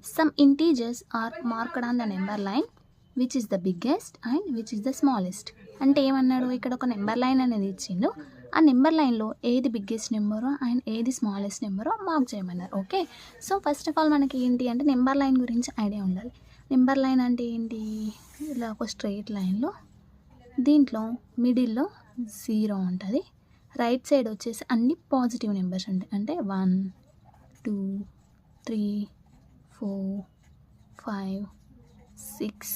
Some integers are marked on the number line which is the biggest and which is the smallest. అంటే ఏమన్నాడు, ఇక్కడ ఒక number line అనేది ఇచ్చిండు. ఆ నెంబర్ లైన్లో ఏది బిగ్గెస్ట్ నెంబరో అండ్ ఏది స్మాలెస్ట్ నెంబరో మార్క్ చేయమన్నారు. Okay, so first of all మనకి ఏంటి అంటే నెంబర్ లైన్ గురించి ఐడియా ఉండాలి. నెంబర్ లైన్ అంటే ఏంటి, ఇలా ఒక స్ట్రెయిట్ లైన్లో దీంట్లో మిడిల్లో 0 ఉంటుంది. రైట్ సైడ్ వచ్చేసి అన్ని పాజిటివ్ నెంబర్స్ ఉంటాయి. అంటే 1 2 3 4 5 6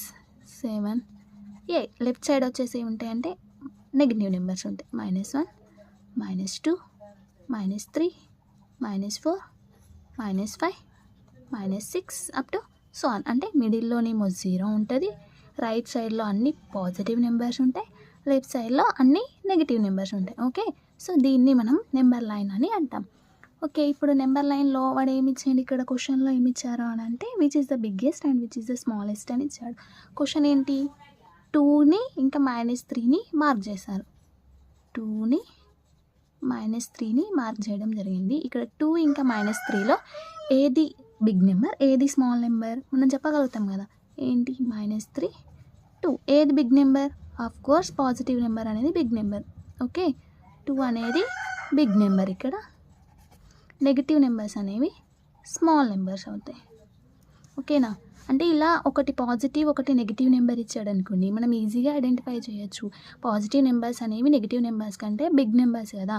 7 8. లెఫ్ట్ సైడ్ వచ్చేసి ఏముంటాయి అంటే నెగిటివ్ నెంబర్స్ ఉంటాయి. -1 -2 -3 -4 -5 -6 అప్ టు సో ఆన్. అంటే మిడిల్లోనేమో 0 ఉంటుంది, రైట్ సైడ్లో అన్ని పాజిటివ్ నెంబర్స్ ఉంటాయి, లెఫ్ట్ సైడ్లో అన్ని నెగిటివ్ నెంబర్స్ ఉంటాయి. ఓకే, సో దీన్ని మనం నెంబర్ లైన్ అని అంటాం. ఓకే, ఇప్పుడు నెంబర్ లైన్లో వాడు ఏమి ఇచ్చాడు, ఇక్కడ క్వశ్చన్లో ఏమి ఇచ్చారు అని అంటే which is the biggest and which is the smallest అని ఇచ్చాడు. క్వశ్చన్ ఏంటి, 2ని ఇంకా -3ని మార్క్ చేశారు. 2ని -3ని మార్క్ చేయడం జరిగింది. ఇక్కడ 2 ఇంకా -3లో ఏది బిగ్ నెంబర్ ఏది స్మాల్ నెంబర్ మనం చెప్పగలుగుతాం కదా. ఏంటి, -3 2 ఏది big number, of course positive number అనేది బిగ్ నెంబర్. ఓకే, 2 అనేది బిగ్ నెంబర్. ఇక్కడ నెగిటివ్ నెంబర్స్ అనేవి స్మాల్ నెంబర్స్ అవుతాయి. ఓకేనా, అంటే ఇలా ఒకటి పాజిటివ్ ఒకటి నెగిటివ్ నెంబర్ ఇచ్చాడు అనుకోండి, మనం ఈజీగా ఐడెంటిఫై చేయొచ్చు. పాజిటివ్ నెంబర్స్ అనేవి నెగిటివ్ నెంబర్స్ కంటే బిగ్ నెంబర్స్ కదా,